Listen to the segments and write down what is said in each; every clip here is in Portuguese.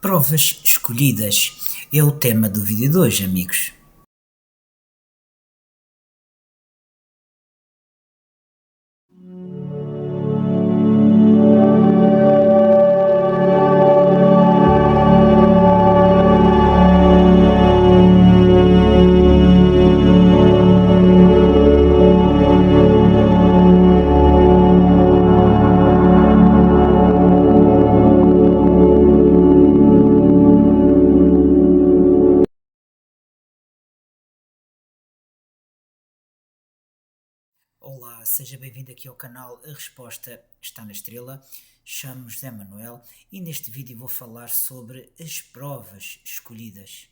Provas escolhidas é o tema do vídeo de hoje, amigos. Olá, seja bem-vindo aqui ao canal A Resposta Está na Estrela. Chamo-me José Manuel e neste vídeo vou falar sobre as provas escolhidas.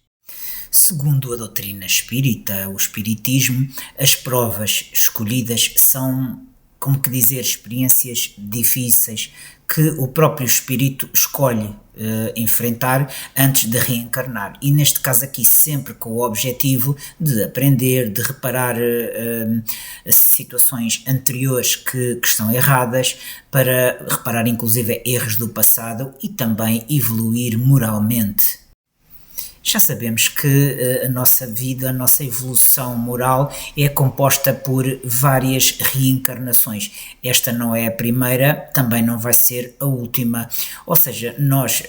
Segundo a doutrina espírita, o espiritismo, as provas escolhidas são, como que dizer, experiências difíceis que o próprio espírito escolhe enfrentar antes de reencarnar, e neste caso aqui sempre com o objetivo de aprender, de reparar situações anteriores que estão erradas, para reparar inclusive erros do passado e também evoluir moralmente. Já sabemos que a nossa vida, a nossa evolução moral é composta por várias reencarnações. Esta não é a primeira, também não vai ser a última. Ou seja, nós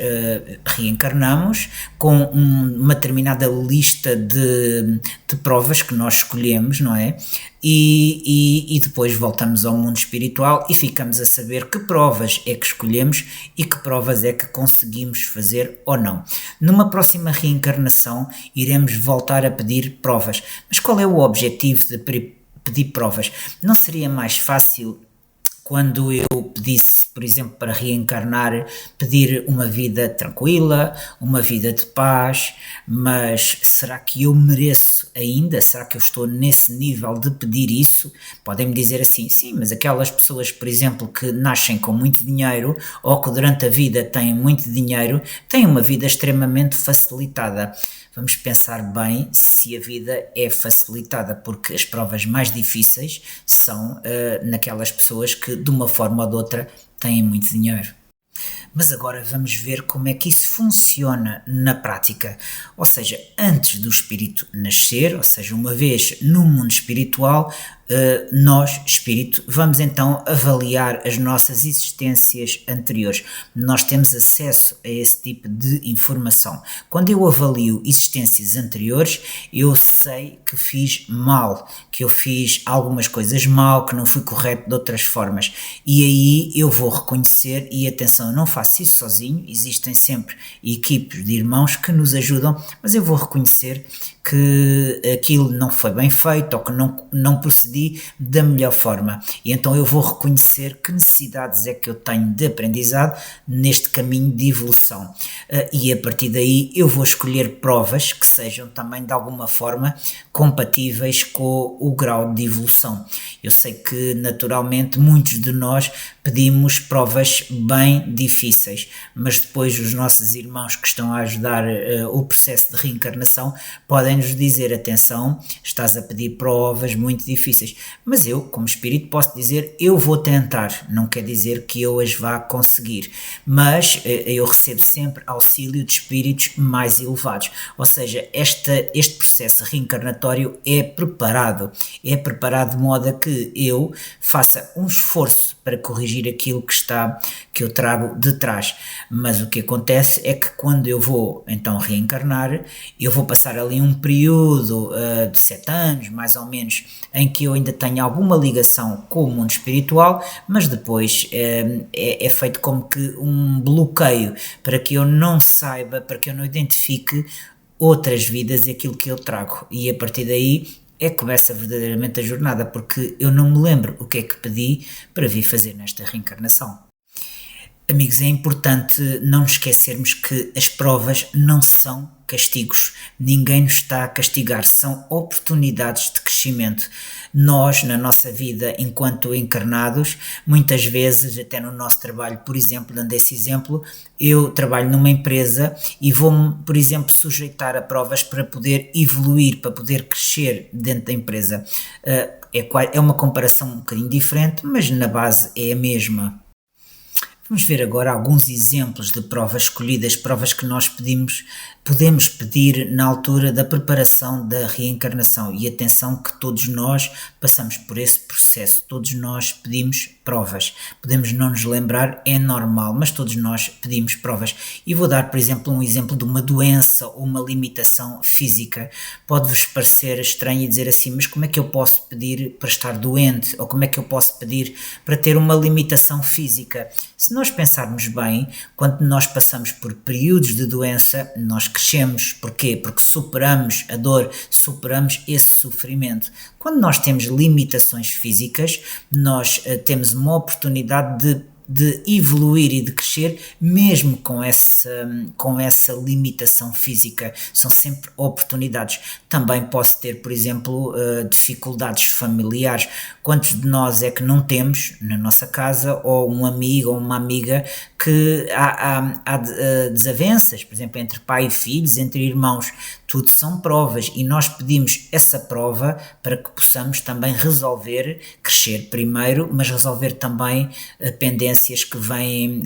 reencarnamos com uma determinada lista de provas que nós escolhemos, não é? E depois voltamos ao mundo espiritual e ficamos a saber que provas é que escolhemos e que provas é que conseguimos fazer ou não. Numa próxima reencarnação iremos voltar a pedir provas. Mas qual é o objetivo de pedir provas? Não seria mais fácil, quando eu pedisse, por exemplo, para reencarnar, pedir uma vida tranquila, uma vida de paz, mas será que eu mereço ainda? Será que eu estou nesse nível de pedir isso? Podem-me dizer assim, sim, mas aquelas pessoas, por exemplo, que nascem com muito dinheiro ou que durante a vida têm muito dinheiro, têm uma vida extremamente facilitada. Vamos pensar bem se a vida é facilitada, porque as provas mais difíceis são naquelas pessoas que de uma forma ou de outra têm muito dinheiro. Mas agora vamos ver como é que isso funciona na prática. Ou seja, antes do espírito nascer, ou seja, uma vez no mundo espiritual, nós, espírito, vamos então avaliar as nossas existências anteriores. Nós temos acesso a esse tipo de informação. Quando eu avalio existências anteriores, eu sei que fiz mal, que eu fiz algumas coisas mal, que não fui correto de outras formas. E aí eu vou reconhecer, e atenção, eu não faço isso sozinho, existem sempre equipes de irmãos que nos ajudam, mas eu vou reconhecer que aquilo não foi bem feito ou que não procedi da melhor forma, e então eu vou reconhecer que necessidades é que eu tenho de aprendizado neste caminho de evolução, e a partir daí eu vou escolher provas que sejam também de alguma forma compatíveis com o grau de evolução. Eu sei que naturalmente muitos de nós pedimos provas bem difíceis, mas depois os nossos irmãos que estão a ajudar o processo de reencarnação podem nos dizer, atenção, estás a pedir provas muito difíceis, mas eu, como espírito, posso dizer, eu vou tentar, não quer dizer que eu as vá conseguir, mas eu recebo sempre auxílio de espíritos mais elevados, ou seja, este processo reencarnatório é preparado de modo a que eu faça um esforço para corrigir aquilo que eu trago de trás, mas o que acontece é que quando eu vou então reencarnar, eu vou passar ali um período de 7 anos, mais ou menos, em que eu ainda tenho alguma ligação com o mundo espiritual, mas depois é feito como que um bloqueio para que eu não saiba, para que eu não identifique outras vidas e aquilo que eu trago, e a partir daí é que começa verdadeiramente a jornada, porque eu não me lembro o que é que pedi para vir fazer nesta reencarnação. Amigos, é importante não nos esquecermos que as provas não são castigos, ninguém nos está a castigar, são oportunidades de crescimento. Nós, na nossa vida enquanto encarnados, muitas vezes, até no nosso trabalho, por exemplo, dando esse exemplo, eu trabalho numa empresa e vou-me, por exemplo, sujeitar a provas para poder evoluir, para poder crescer dentro da empresa. É uma comparação um bocadinho diferente, mas na base é a mesma. Vamos ver agora alguns exemplos de provas escolhidas, provas que nós podemos pedir na altura da preparação da reencarnação. E atenção que todos nós passamos por esse processo, todos nós pedimos provas. Podemos não nos lembrar, é normal, mas todos nós pedimos provas. E vou dar, por exemplo, um exemplo de uma doença ou uma limitação física. Pode-vos parecer estranho e dizer assim, mas como é que eu posso pedir para estar doente? Ou como é que eu posso pedir para ter uma limitação física? Se nós pensarmos bem, quando nós passamos por períodos de doença, nós crescemos. Porquê? Porque superamos a dor, superamos esse sofrimento. Quando nós temos limitações físicas, nós temos uma oportunidade de evoluir e de crescer mesmo com essa limitação física. São sempre oportunidades. Também posso ter, por exemplo, dificuldades familiares. Quantos de nós é que não temos na nossa casa, ou um amigo ou uma amiga, que há desavenças, por exemplo, entre pai e filhos, entre irmãos? Tudo são provas e nós pedimos essa prova para que possamos também resolver, crescer primeiro, mas resolver também pendências que vêm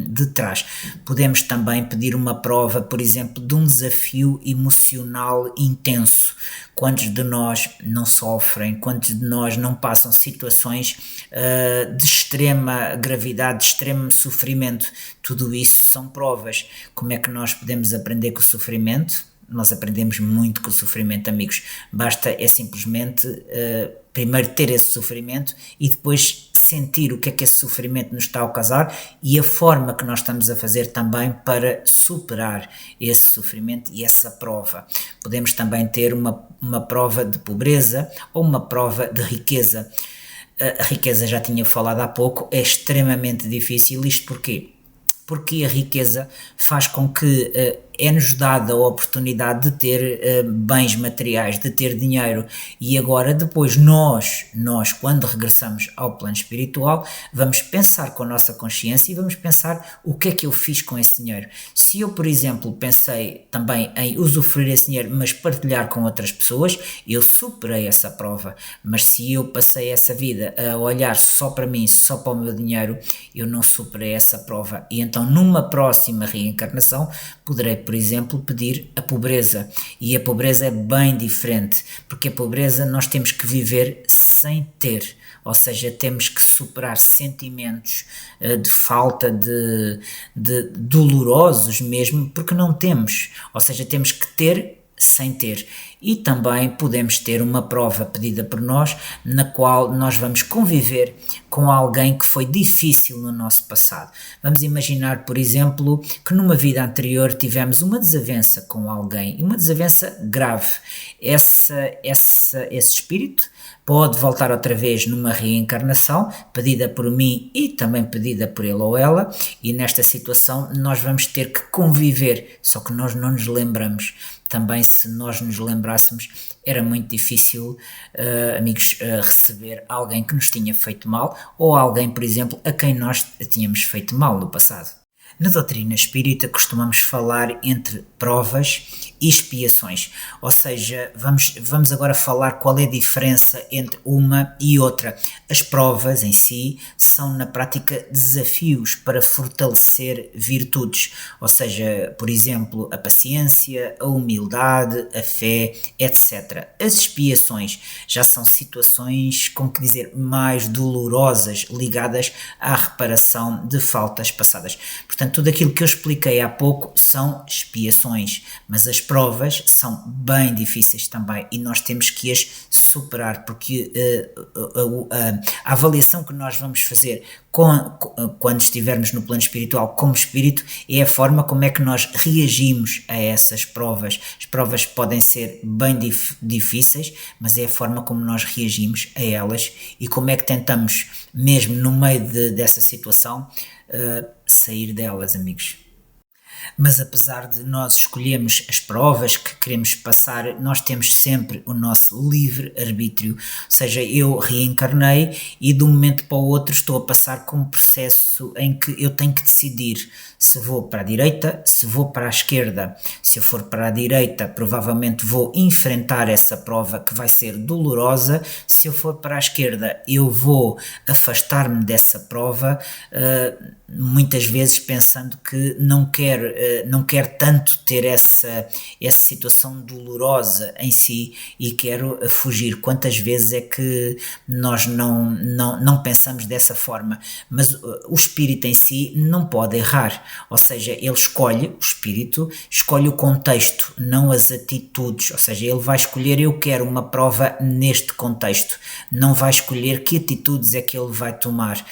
de trás. Podemos também pedir uma prova, por exemplo, de um desafio emocional intenso. Quantos de nós não sofrem, quantos de nós não passam situações de extrema gravidade, de extremo sofrimento? Tudo isso são provas. Como é que nós podemos aprender com o sofrimento? Nós aprendemos muito com o sofrimento, amigos. Basta simplesmente primeiro ter esse sofrimento e depois sentir o que é que esse sofrimento nos está a causar e a forma que nós estamos a fazer também para superar esse sofrimento e essa prova. Podemos também ter uma prova de pobreza ou uma prova de riqueza. A riqueza, já tinha falado há pouco, é extremamente difícil. Isto porquê? Porque a riqueza faz com que é-nos dada a oportunidade de ter bens materiais, de ter dinheiro, e agora depois nós, quando regressamos ao plano espiritual, vamos pensar com a nossa consciência e vamos pensar o que é que eu fiz com esse dinheiro. Se eu, por exemplo, pensei também em usufruir esse dinheiro, mas partilhar com outras pessoas, eu superei essa prova. Mas se eu passei essa vida a olhar só para mim, só para o meu dinheiro, eu não superei essa prova. E então numa próxima reencarnação poderei, por exemplo, pedir a pobreza. E a pobreza é bem diferente, porque a pobreza nós temos que viver sem ter, ou seja, temos que superar sentimentos de falta, de dolorosos mesmo, porque não temos, ou seja, temos que ter sem ter. E também podemos ter uma prova pedida por nós, na qual nós vamos conviver com alguém que foi difícil no nosso passado. Vamos imaginar, por exemplo, que numa vida anterior tivemos uma desavença com alguém, e uma desavença grave. Esse espírito pode voltar outra vez numa reencarnação, pedida por mim e também pedida por ele ou ela, e nesta situação nós vamos ter que conviver, só que nós não nos lembramos. Também, se nós nos lembrássemos, era muito difícil, amigos, receber alguém que nos tinha feito mal, ou alguém, por exemplo, a quem nós tínhamos feito mal no passado. Na doutrina espírita costumamos falar entre provas e expiações, ou seja, vamos agora falar qual é a diferença entre uma e outra. As provas em si são na prática desafios para fortalecer virtudes, ou seja, por exemplo, a paciência, a humildade, a fé, etc. As expiações já são situações, como que dizer, mais dolorosas, ligadas à reparação de faltas passadas. Portanto, tudo aquilo que eu expliquei há pouco são expiações, mas as provas são bem difíceis também e nós temos que as superar, porque a avaliação que nós vamos fazer quando estivermos no plano espiritual como espírito é a forma como é que nós reagimos a essas provas. As provas podem ser bem difíceis, mas é a forma como nós reagimos a elas e como é que tentamos, mesmo no meio dessa situação, sair delas, amigos. Mas apesar de nós escolhermos as provas que queremos passar, nós temos sempre o nosso livre-arbítrio. Ou seja, eu reencarnei e de um momento para o outro estou a passar por um processo em que eu tenho que decidir se vou para a direita, se vou para a esquerda. Se eu for para a direita, provavelmente vou enfrentar essa prova que vai ser dolorosa. Se eu for para a esquerda, eu vou afastar-me dessa prova, muitas vezes pensando que não quero tanto ter essa situação dolorosa em si e quero fugir. Quantas vezes é que nós não pensamos dessa forma? Mas o espírito em si não pode errar, ou seja, ele escolhe, o espírito escolhe o contexto, não as atitudes, ou seja, ele vai escolher: eu quero uma prova neste contexto, não vai escolher que atitudes é que ele vai tomar,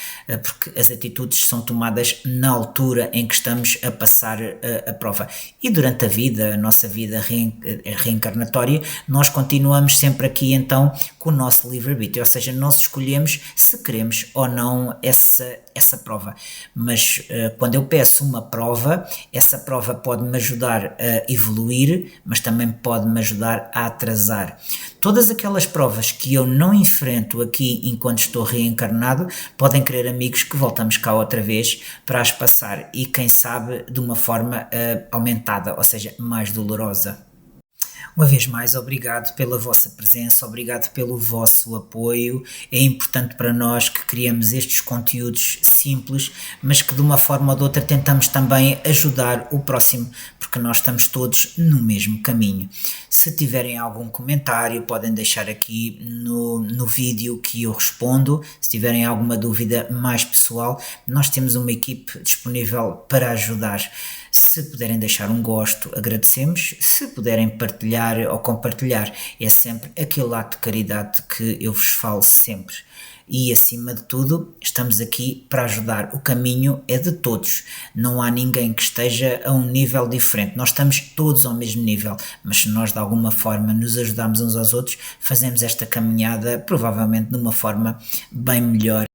porque as atitudes são tomadas na altura em que estamos a passar a prova. E durante a nossa vida reencarnatória, nós continuamos sempre aqui então com o nosso livre-arbítrio, ou seja, nós escolhemos se queremos ou não essa prova. Mas quando eu peço uma prova, essa prova pode-me ajudar a evoluir, mas também pode-me ajudar a atrasar. Todas aquelas provas que eu não enfrento aqui enquanto estou reencarnado, podem querer amigos que voltamos cá outra vez para as passar, e quem sabe de uma forma aumentada, ou seja, mais dolorosa. Uma vez mais, obrigado pela vossa presença, obrigado pelo vosso apoio. É importante para nós que criamos estes conteúdos simples, mas que de uma forma ou de outra tentamos também ajudar o próximo, porque nós estamos todos no mesmo caminho. Se tiverem algum comentário, podem deixar aqui no vídeo que eu respondo. Se tiverem alguma dúvida mais pessoal, nós temos uma equipe disponível para ajudar. Se puderem deixar um gosto, agradecemos. Se puderem partilhar ou compartilhar, é sempre aquele ato de caridade que eu vos falo sempre. E acima de tudo, estamos aqui para ajudar. O caminho é de todos, não há ninguém que esteja a um nível diferente, nós estamos todos ao mesmo nível, mas se nós de alguma forma nos ajudarmos uns aos outros, fazemos esta caminhada provavelmente de uma forma bem melhor.